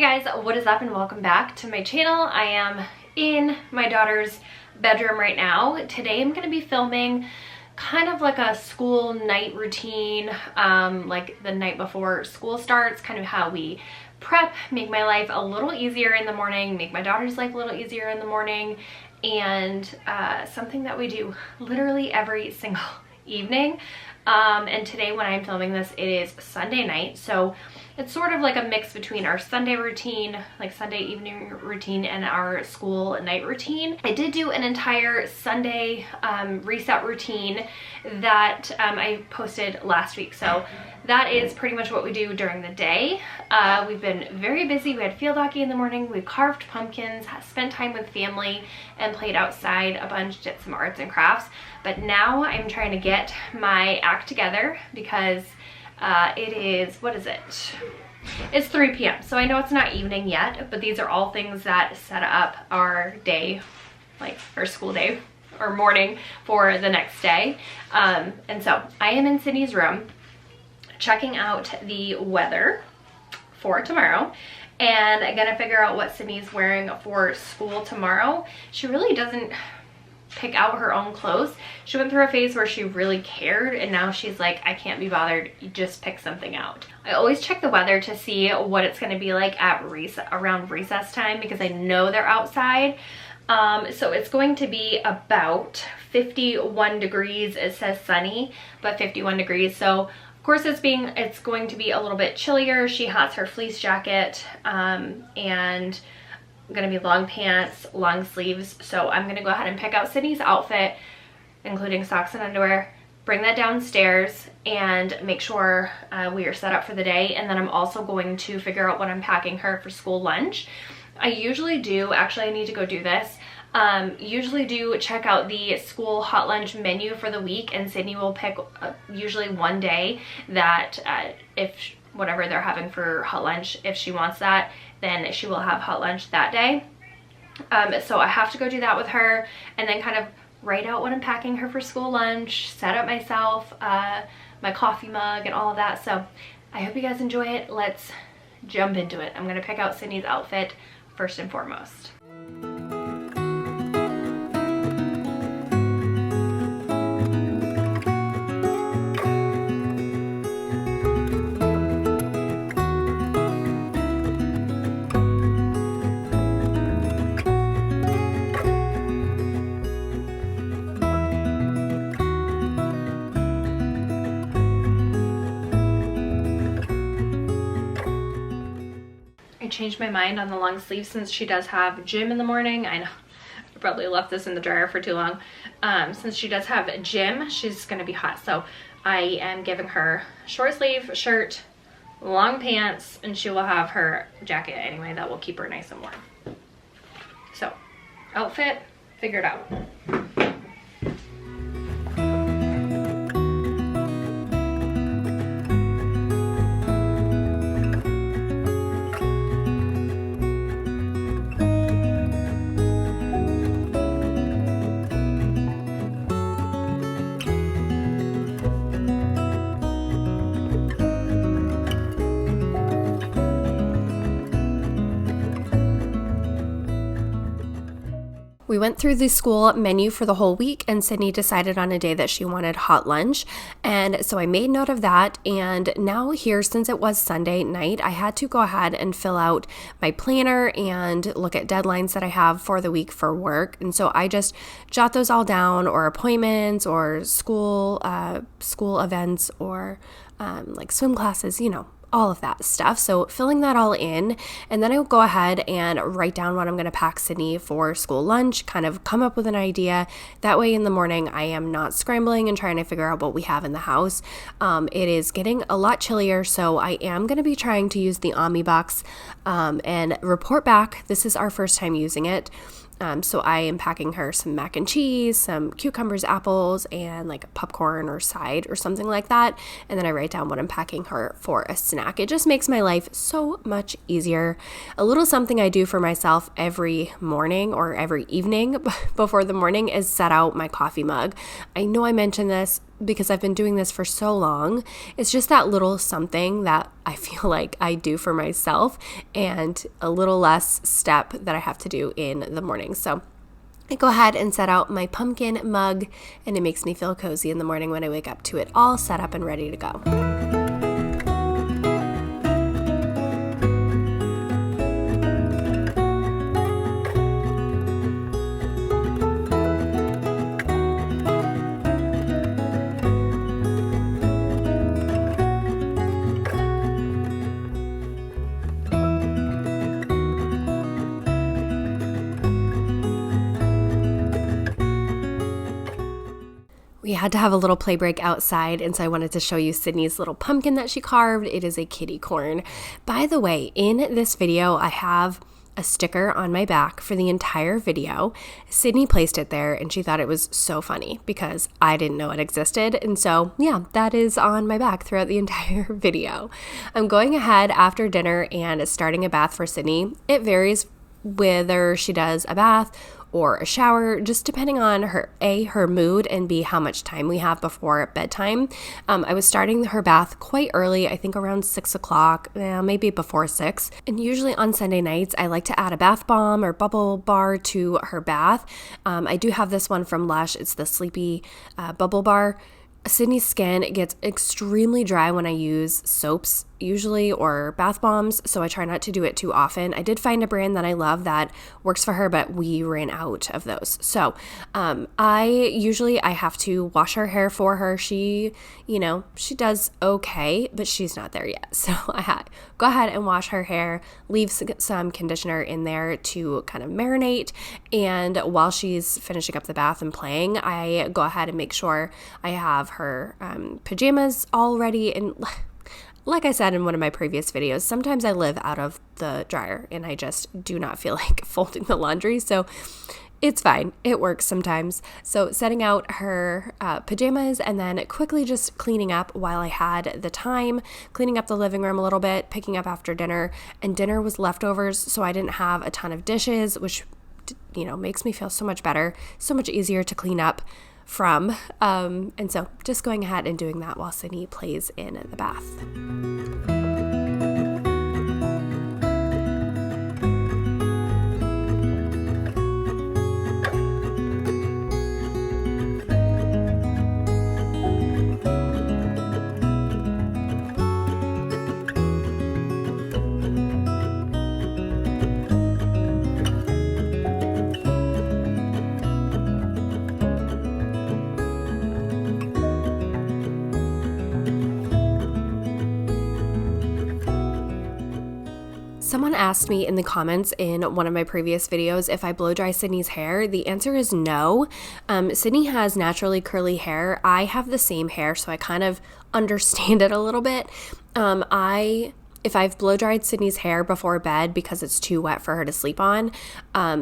Hey guys, what is up and welcome back to my channel. I am in my daughter's bedroom right now. Today I'm going to be filming kind of like a school night routine, like the night before school starts, kind of how we prep, make my life a little easier in the morning, make my daughter's life a little easier in the morning, and something that we do literally every single evening. And today when I'm filming this, it is Sunday night, so it's sort of like a mix between our Sunday routine, like Sunday evening routine, and our school night routine. I did do an entire Sunday reset routine that I posted last week, so that is pretty much what we do during the day. We've been very busy. We had field hockey in the morning, we carved pumpkins, spent time with family, and played outside a bunch, did some arts and crafts. But now I'm trying to get my act together because it is, what is it? It's 3 p.m. So I know it's not evening yet, but these are all things that set up our day, like our school day or morning for the next day. And so I am in Sydney's room checking out the weather for tomorrow, and I'm gonna figure out what Sydney's wearing for school tomorrow. She really doesn't pick out her own clothes. She went through a phase where she really cared, and now she's like, I can't be bothered, you just pick something out. I always check the weather to see what it's going to be like at around recess time, because I know they're outside. So it's going to be about 51 degrees. It says sunny, but 51 degrees. So of course it's going to be a little bit chillier. She has her fleece jacket, and gonna be long pants, long sleeves. So I'm gonna go ahead and pick out Sydney's outfit, including socks and underwear, bring that downstairs, and make sure we are set up for the day. And then I'm also going to figure out what I'm packing her for school lunch. I usually do, actually I need to go do this, usually do check out the school hot lunch menu for the week, and Sydney will pick usually one day that if whatever they're having for hot lunch, if she wants that, then she will have hot lunch that day. So I have to go do that with her, and then kind of write out what I'm packing her for school lunch, set up myself, my coffee mug, and all of that. So I hope you guys enjoy it. Let's jump into it. I'm gonna pick out Sydney's outfit first and foremost. Changed my mind on the long sleeve since she does have gym in the morning. I know I probably left this in the dryer for too long. Since she does have gym, she's gonna be hot, so I am giving her short sleeve shirt, long pants, and she will have her jacket anyway that will keep her nice and warm. So outfit figured out. We went through the school menu for the whole week, and Sydney decided on a day that she wanted hot lunch. And so I made note of that. And now here, since it was Sunday night, I had to go ahead and fill out my planner and look at deadlines that I have for the week for work. And so I just jot those all down, or appointments, or school events, or like swim classes, you know, all of that stuff. So filling that all in, and then I'll go ahead and write down what I'm going to pack Sydney for school lunch, kind of come up with an idea. That way in the morning I am not scrambling and trying to figure out what we have in the house. It is getting a lot chillier, so I am going to be trying to use the Omnibox and report back. This is our first time using it. So I am packing her some mac and cheese, some cucumbers, apples, and like popcorn or side or something like that. And then I write down what I'm packing her for a snack. It just makes my life so much easier. A little something I do for myself every morning or every evening before the morning is set out my coffee mug. I know I mentioned this because I've been doing this for so long. It's just that little something that I feel like I do for myself and a little less step that I have to do in the morning. So I go ahead and set out my pumpkin mug, and it makes me feel cozy in the morning when I wake up to it all set up and ready to go. We had to have a little play break outside, and so I wanted to show you Sydney's little pumpkin that she carved. It is a kitty corn. By the way, in this video, I have a sticker on my back for the entire video. Sydney placed it there, and she thought it was so funny because I didn't know it existed. And so, yeah, that is on my back throughout the entire video. I'm going ahead after dinner and starting a bath for Sydney. It varies whether she does a bath or a shower, just depending on her mood, and B, how much time we have before bedtime. I was starting her bath quite early, I think around 6 o'clock, maybe before 6. And usually on Sunday nights, I like to add a bath bomb or bubble bar to her bath. I do have this one from Lush. It's the Sleepy Bubble Bar. Sydney's skin gets extremely dry when I use soaps usually or bath bombs, so I try not to do it too often. I did find a brand that I love that works for her, but we ran out of those. So I have to wash her hair for her. She does okay, but she's not there yet. So I go ahead and wash her hair, leave some conditioner in there to kind of marinate, and while she's finishing up the bath and playing, I go ahead and make sure I have her pajamas all ready. And like I said in one of my previous videos, sometimes I live out of the dryer and I just do not feel like folding the laundry. So it's fine. It works sometimes. So setting out her pajamas and then quickly just cleaning up while I had the time, cleaning up the living room a little bit, picking up after dinner, and dinner was leftovers. So I didn't have a ton of dishes, which, makes me feel so much better, so much easier to clean up from. And so just going ahead and doing that while Sydney plays in the bath. Someone asked me in the comments in one of my previous videos if I blow dry Sydney's hair. The answer is no. Sydney has naturally curly hair. I have the same hair, so I kind of understand it a little bit. If I've blow dried Sydney's hair before bed because it's too wet for her to sleep on,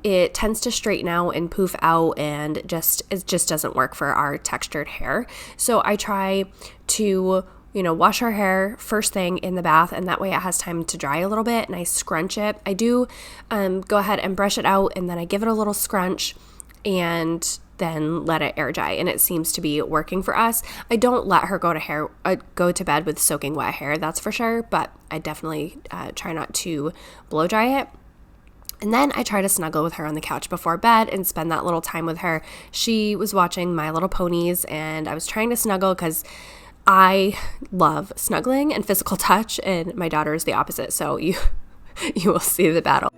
it tends to straighten out and poof out, and it just doesn't work for our textured hair. So I try to wash our hair first thing in the bath, and that way it has time to dry a little bit, and I scrunch it. I do go ahead and brush it out, and then I give it a little scrunch and then let it air dry, and it seems to be working for us. I don't let her go to bed with soaking wet hair, that's for sure, but I definitely try not to blow dry it. And then I try to snuggle with her on the couch before bed and spend that little time with her. She was watching My Little Ponies, and I was trying to snuggle because I love snuggling and physical touch, and my daughter is the opposite, so you will see the battle.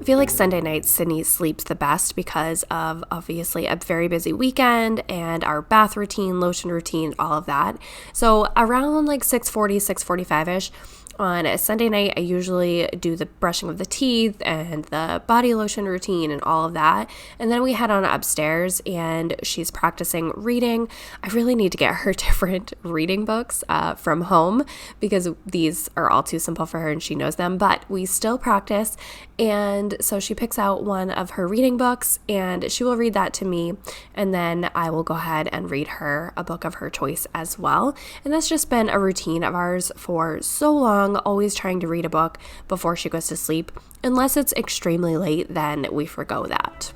feel like Sunday nights Sydney sleeps the best because of obviously a very busy weekend and our bath routine, lotion routine, all of that. So around like 6:40, 6:45-ish, on a Sunday night, I usually do the brushing of the teeth and the body lotion routine and all of that. And then we head on upstairs and she's practicing reading. I really need to get her different reading books from home because these are all too simple for her and she knows them, but we still practice. And so she picks out one of her reading books and she will read that to me. And then I will go ahead and read her a book of her choice as well. And that's just been a routine of ours for so long. Always trying to read a book before she goes to sleep. Unless it's extremely late, then we forgo that.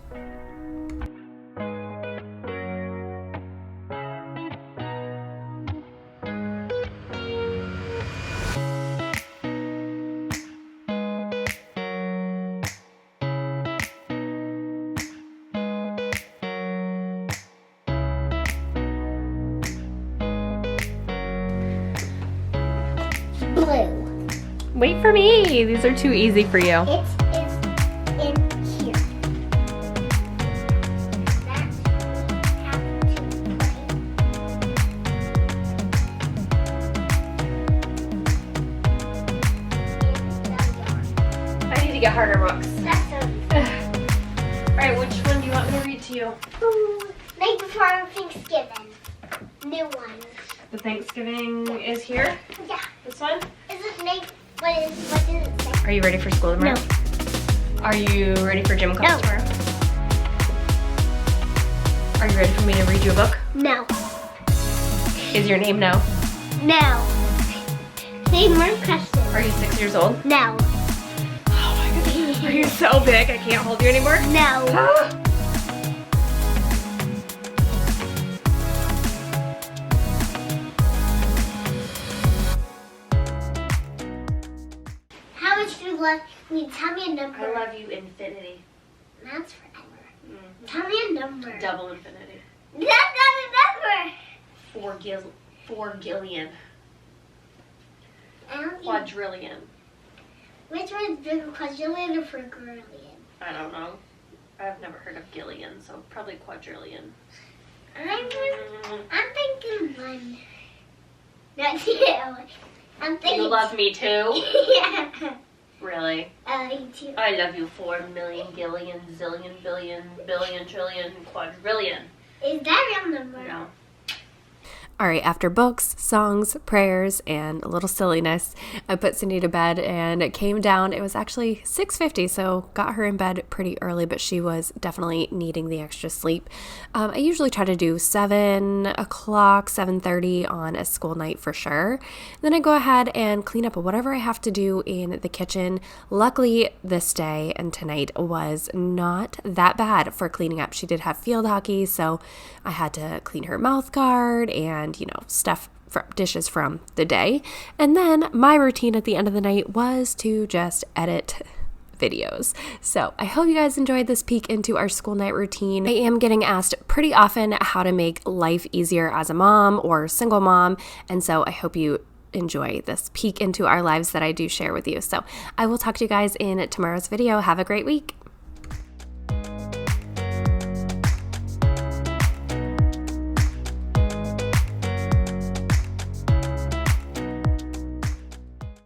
Blue. Wait for me. These are too easy for you. It's in here. That's how to play. I need to get harder books. That's so Alright, which one do you want me to read to you? Night before Thanksgiving. New one. The Thanksgiving is here? Yeah. This one? Is it night? What does it say? Are you ready for school tomorrow? No. Are you ready for gym class No. tomorrow? Are you ready for me to read you a book? No. Is your name No? No. Say more questions. Are you 6 years old? No. Oh my goodness. Are you so big I can't hold you anymore? No. Ah. How much do you love me? Tell me a number. I love you infinity. That's forever. Tell me a number. Double infinity. That's not a number. 4 gillion. I don't think. Quadrillion. Which one is bigger, quadrillion or quadrillion? I don't know. I've never heard of gillion, so probably quadrillion. I'm thinking one. Not two. I'm thinking. You love me too? Yeah. Really? I like you too. I love you 4 million, gillion, zillion, billion, billion, trillion, quadrillion. Is that real number? No. All right, after books, songs, prayers, and a little silliness, I put Cindy to bed and it came down. It was actually 6:50, so got her in bed pretty early, but she was definitely needing the extra sleep. I usually try to do 7 o'clock, 7:30 on a school night for sure. Then I go ahead and clean up whatever I have to do in the kitchen. Luckily, this day and tonight was not that bad for cleaning up. She did have field hockey, so I had to clean her mouth guard and, stuff, dishes from the day. And then my routine at the end of the night was to just edit videos. So I hope you guys enjoyed this peek into our school night routine. I am getting asked pretty often how to make life easier as a mom or single mom. And so I hope you enjoy this peek into our lives that I do share with you. So I will talk to you guys in tomorrow's video. Have a great week.